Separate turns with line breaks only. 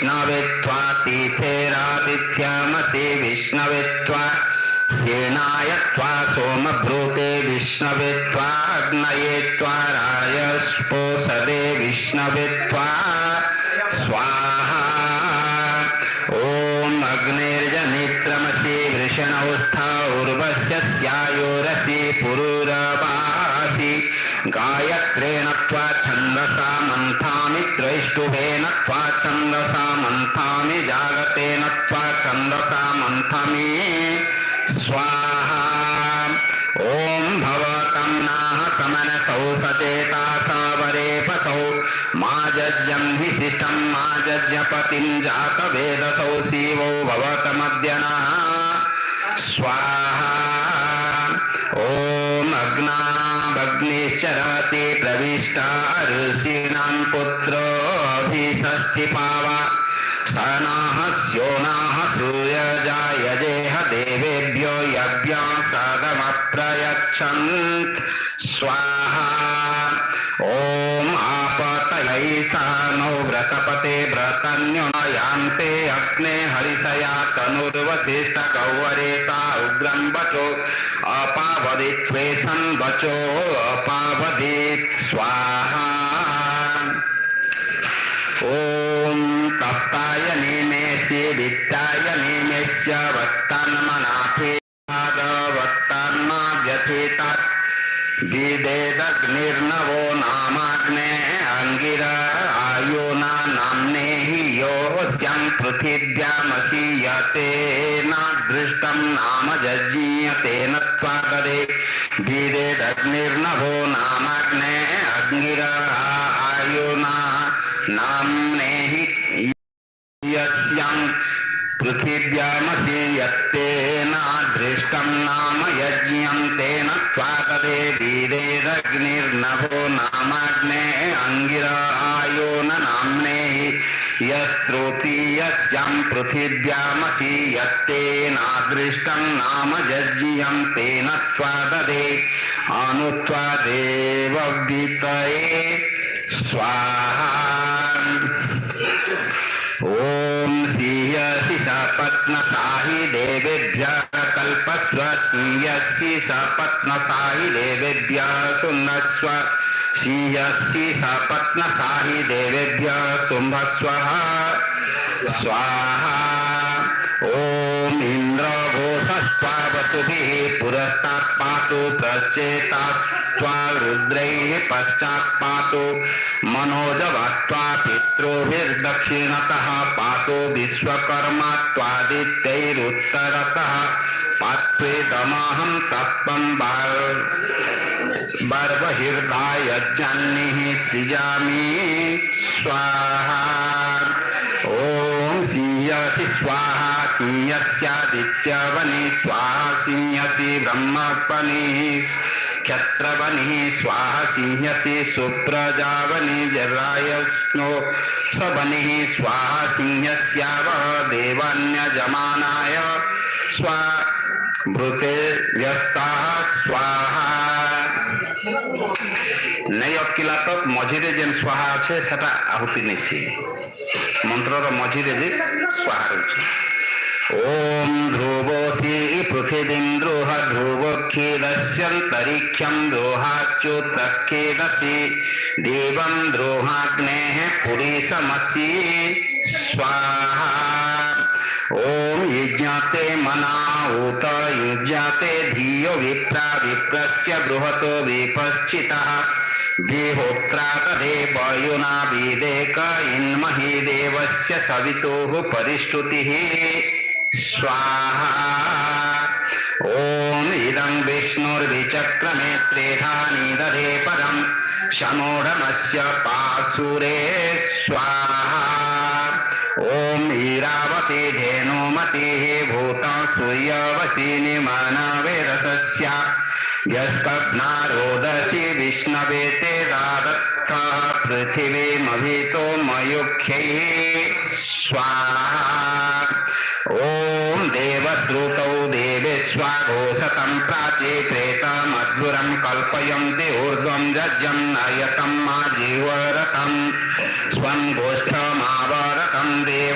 विष्णवे त्वा तीर्थेरादित्यमसि विष्णवे त्वा सेनाय त्वा सोमभ्रूते विष्णवे त्वा अग्नये त्वा रायस्पोषदे विष्णवे त्वा स्वाहा। ओम अग्निर्जनित्रमसि वृषणौस्था उर्वश्यस्यायोरसि पुरुरवासि गायत्रेण त्वा छन्दसा मन्थामि त्रैष्टुभेन त्वा छन्दसा मन्थामि जागतेन त्वा छन्दसा मन्थामि स्वाहा। ओम भवतं नाह समनसौ सचेता सावरेपसौ माजज्यं हि शिष्टं माजज्यपतिं जातवेदसौ शिवो भवतमद्यनः स्वाहा। ओम अग्नावग्निश्चरति प्रविष्टा ऋषीणां पुत्रो अभिषष्टिपावा सनाः स्योनाः सूर्यजायजेह देवेभ्यो यज्ञं सदमप्रयच्छन्त् स्वाहा। ओम आपतयै सनो व्रतपते व्रतन्यो यान्ते अग्ने हरिषया तनुर्वसिष्ठ गौवरे सा उग्रं वचो अपावदित्वेषं वचो अपावदित् स्वाहा। ओम तप्ताय निमेषि वित्ताय निमेष्य वत्तान्मनाथे वत्तान्माद्यथेतात् विदेदग्निर्नवो नामाग्ने अंगिर आयुना नाम्ने हि योऽस्यां पृथिव्यामसि यतेनादृष्टं नाम जज्ञीयतेन त्वादरे विदेदग्निर्नवो नामाग्ने अंगिर आयुना नाम्ने हि यस्यां पृथिव्यामसि यत्तेनादृष्टं नाम यज्ञं तेन त्वादरे वीरेदग्निर्नभो नामाग्ने अंगिर आयो न नाम्ने यस्त्रोति यस्यां पृथिव्यामसि यत्तेनादृष्टं नाम यज्ञं तेन त्वादरे अनुत्वादेववितये स्वाहा। ओम सीयसि सपत्नसाहि देवेभ्यः कल्पस्व सीयसि सपत्नसाहि देवेभ्यः सुन्नस्व सीयसि सपत्नसाहि देवेभ्यः शुम्भस्वः स्वाहा। ओम इंद्र घोषस्वावसुभिः पुरस्तात् पातु पश्चेतास्त्वा रुद्रैः पश्चात् पातु मनोजवत्वा पितृभिर्दक्षिणतः पातु विश्वकर्मा त्वादित्यैरुत्तरतः पात्वेदमहं तत्त्वं बर्वहिर्दायज्ञानिः सृजामि स्वाहा। ओम सीयसि स्वाहा सीयस्यादित्यवनि स्वाहा सीयसि ब्रह्मपनि क्षत्रवनि स्वाहा सिंहसि सुप्रजावनि जरायस्नो सबनि स्वाहा सिंहस्यावः देवान्यजमानाय स्वाभृते व्यस्ताः स्वाहा। नहीं अटकिला तो मझिरे जेन स्वाहा अच्छे सेटा आहुति निसी मंत्रर मझिरे जे स्वाहा रही। ओम ध्रुवोऽसि पृथिवीं द्रोह ध्रुवोऽखिलस्यन्तरिक्षं द्रोहाच्युतखेदसि देवं द्रोहाग्नेः पुरीशमसि स्वाहा। ओम युज्ञते मनाऊत युज्ञते धियो विप्रा विप्रस्य बृहतो विपश्चितः देहोत्रा तदेवयुना विदेक इन्महि देवस्य सवितुः परिष्टुतिः स्वाहा। ओम इदं विष्णुर्विचक्रमे त्रेधा निदधे परं शमोढमस्य पाशुरे स्वाहा। ओम ईरावती धेनुमतिः भूतं सूर्यवती निमनवेरसस्या यस्कग्नारोदसी विष्णवे ते दादत्तः पृथिवीमभितो मयुख्यैः स्वाहा। ओम देवश्रुतौ देवेष्वाघोषतं प्राचे प्रेतमध्वरं कल्पयन्ति ऊर्ध्वं जज्ञं नयतं मा जीवरतं स्वं गोष्ठमावरतं देव